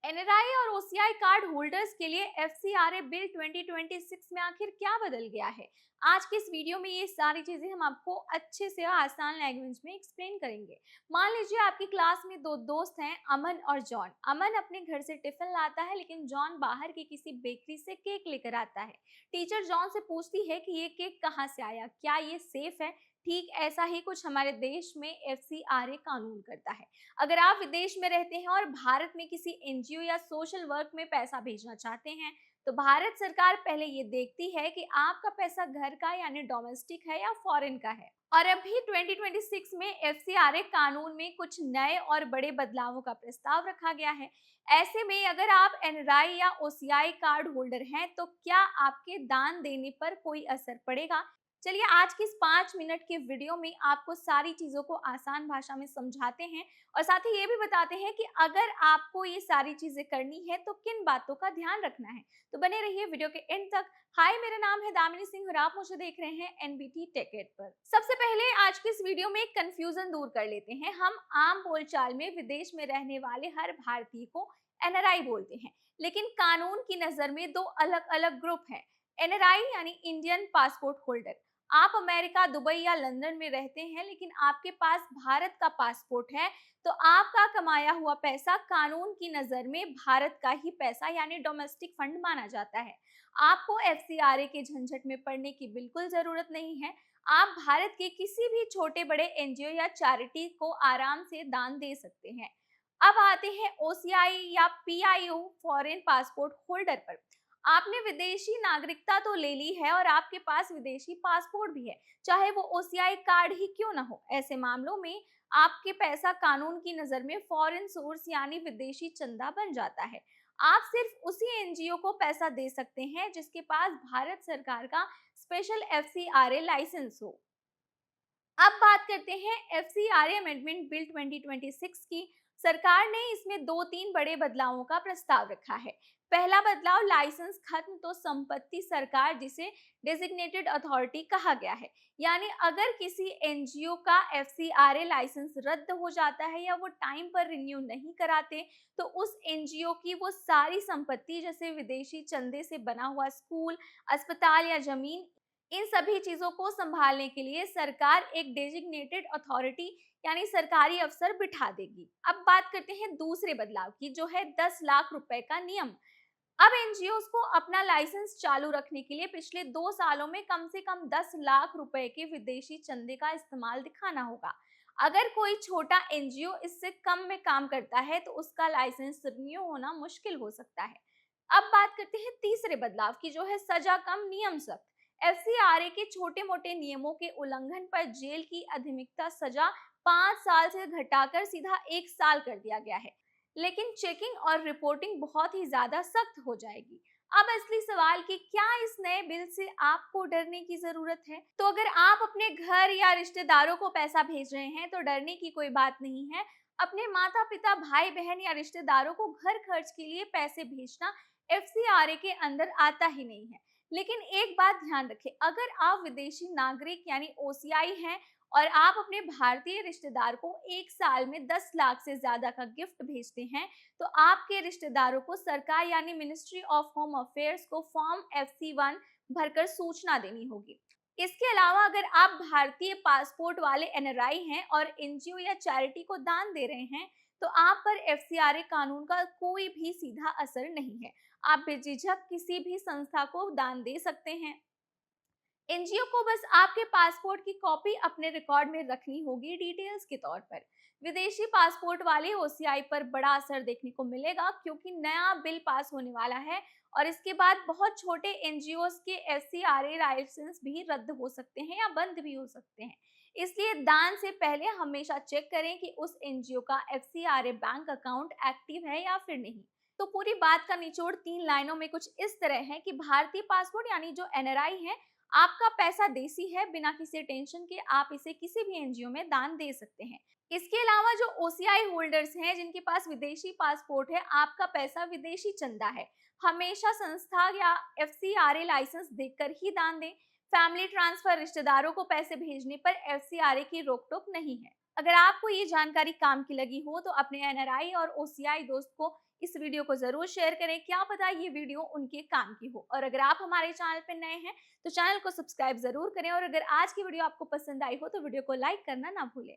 NRI और OCI card holders के लिए एफसीआरए बिल 2026 में आखिर क्या बदल गया है। आज के इस वीडियो में ये सारी चीजें हम आपको अच्छे से आसान लैंग्वेज में एक्सप्लेन करेंगे। मान लीजिए आपकी क्लास में दो दोस्त हैं, अमन और जॉन। अमन अपने घर से टिफिन लाता है, लेकिन जॉन बाहर की किसी बेकरी से केक लेकर आता है। टीचर जॉन से पूछती है कि ये केक कहाँ से आया, क्या ये सेफ है। ठीक ऐसा ही कुछ हमारे देश में एफसीआरए कानून करता है। अगर आप विदेश में रहते हैं और भारत में किसी एनजीओ या सोशल वर्क में पैसा भेजना चाहते हैं, तो भारत सरकार पहले ये देखती है कि आपका पैसा घर का यानी डोमेस्टिक है या फॉरेन का है। और अभी 2026 में एफसीआरए कानून में कुछ नए और बड़े बदलावों का प्रस्ताव रखा गया है। ऐसे में अगर आप एनआरआई या ओसीआई कार्ड होल्डर हैं, तो क्या आपके दान देने पर कोई असर पड़ेगा? चलिए आज की इस 5 मिनट के वीडियो में आपको सारी चीजों को आसान भाषा में समझाते हैं और साथ ही ये भी बताते हैं कि अगर आपको ये सारी चीजें करनी है तो किन बातों का ध्यान रखना है। तो बने रहिए वीडियो के एंड तक। हाय, मेरा नाम है दामिनी सिंह और आप मुझे देख रहे हैं एनबीटी टेकेट पर। सबसे पहले आज की इस वीडियो में एक कंफ्यूजन दूर कर लेते हैं। हम आम बोलचाल में विदेश में रहने वाले हर भारतीय को एनआरआई बोलते हैं, लेकिन कानून की नजर में दो अलग अलग ग्रुप हैं। एनआरआई यानी इंडियन पासपोर्ट होल्डर। आप अमेरिका, दुबई या लंदन में रहते हैं, लेकिन आपके पास भारत का पासपोर्ट है, तो आपका कमाया हुआ पैसा कानून की नजर में भारत का ही पैसा यानी डोमेस्टिक फंड माना जाता है। आपको एफसीआरए के झंझट में पड़ने की बिल्कुल जरूरत नहीं है। आप भारत के किसी भी छोटे बड़े एनजीओ या चैरिटी को आराम से दान दे सकते हैं। अब आते हैं ओसीआई या पीआईओ फॉरेन पासपोर्ट होल्डर पर। आपने विदेशी नागरिकता तो ले ली है और आपके पास विदेशी पासपोर्ट भी है, चाहे वो ओसीआई कार्ड ही क्यों ना हो। ऐसे मामलों में आपके पैसा कानून की नजर में फॉरेन सोर्स यानी विदेशी चंदा बन जाता है। आप सिर्फ उसी एनजीओ को पैसा दे सकते हैं जिसके पास भारत सरकार का स्पेशल एफसीआरए लाइसेंस हो। अब बात करते हैं एफसीआरए अमेंडमेंट बिल 2026 की। सरकार ने इसमें दो तीन बड़े बदलावों का प्रस्ताव रखा है। पहला बदलाव, लाइसेंस खत्म तो संपत्ति सरकार, जिसे डेजिग्नेटेड अथॉरिटी कहा गया है। यानी अगर किसी एनजीओ का एफसीआरए लाइसेंस रद्द हो जाता है या वो टाइम पर रिन्यू नहीं कराते, तो उस एनजीओ की वो सारी संपत्ति, जैसे विदेशी चंदे से बना हुआ स्कूल, अस्पताल या जमीन, इन सभी चीजों को संभालने के लिए सरकार एक डेजिग्नेटेड अथॉरिटी यानी सरकारी अफसर बिठा देगी। अब बात करते हैं दूसरे बदलाव की, जो है 10 लाख रुपए का नियम। अब एनजीओ को अपना लाइसेंस चालू रखने के लिए पिछले 2 सालों में कम से कम 10 लाख रुपए के विदेशी चंदे का इस्तेमाल दिखाना होगा। अगर कोई छोटा एनजीओ इससे कम में काम करता है, तो उसका लाइसेंस रिन्यू होना मुश्किल हो सकता है। अब बात करते हैं तीसरे बदलाव की, जो है सजा कम नियम सख्त। एफसीआरए के छोटे मोटे नियमों के उल्लंघन पर जेल की अधिकतम सजा 5 साल से घटाकर सीधा 1 साल कर दिया गया है, लेकिन चेकिंग और रिपोर्टिंग बहुत ही ज्यादा सख्त हो जाएगी। अब असली सवाल कि क्या इस नए बिल से आपको डरने की जरूरत है? तो अगर आप अपने घर या रिश्तेदारों को पैसा भेज रहे हैं, तो डरने की कोई बात नहीं है। अपने माता पिता, भाई बहन या रिश्तेदारों को घर खर्च के लिए पैसे भेजना एफसीआरए के अंदर आता ही नहीं है। लेकिन एक बात ध्यान रखें, अगर आप विदेशी नागरिक यानी ओसीआई हैं और आप अपने भारतीय रिश्तेदार को 1 साल में 10 लाख से ज्यादा का गिफ्ट भेजते हैं, तो आपके रिश्तेदारों को सरकार यानी मिनिस्ट्री ऑफ होम अफेयर्स को फॉर्म FC1 भरकर सूचना देनी होगी। इसके अलावा अगर आप भारतीय पासपोर्ट वाले एनआरआई हैं और एनजीओ या चैरिटी को दान दे रहे हैं, तो आप पर एफसीआरए कानून का कोई भी सीधा असर नहीं है। आप बेझिझक किसी भी संस्था को दान दे सकते हैं। एनजीओ को बस आपके पासपोर्ट की कॉपी अपने रिकॉर्ड में रखनी होगी डिटेल्स के तौर पर। विदेशी पासपोर्ट वाले ओसीआई पर बड़ा असर देखने को मिलेगा, क्योंकि नया बिल पास होने वाला है और इसके बाद बहुत छोटे एनजीओ के एफसीआरए लाइसेंस भी रद्द हो सकते हैं या बंद भी हो सकते हैं। इसलिए दान से पहले हमेशा चेक करें कि उस एनजीओ का एफसीआरए बैंक अकाउंट एक्टिव है या फिर नहीं। तो पूरी बात का निचोड़ 3 लाइनों में कुछ इस तरह है कि भारतीय पासपोर्ट यानी जो एनआरआई है, आपका पैसा देसी है, बिना किसी टेंशन के आप इसे किसी भी एनजीओ में दान दे सकते हैं। इसके अलावा जो ओसीआई होल्डर्स हैं जिनके पास विदेशी पासपोर्ट है, आपका पैसा विदेशी चंदा है। हमेशा संस्था या एफसीआरए लाइसेंस देखकर ही दान दें। फैमिली ट्रांसफर, रिश्तेदारों को पैसे भेजने पर एफसीआरए की रोक टोक नहीं है। अगर आपको ये जानकारी काम की लगी हो तो अपने एनआरआई और ओसीआई दोस्त को इस वीडियो को जरूर शेयर करें, क्या पता ये वीडियो उनके काम की हो। और अगर आप हमारे चैनल पर नए हैं तो चैनल को सब्सक्राइब जरूर करें, और अगर आज की वीडियो आपको पसंद आई हो तो वीडियो को लाइक करना ना भूलें।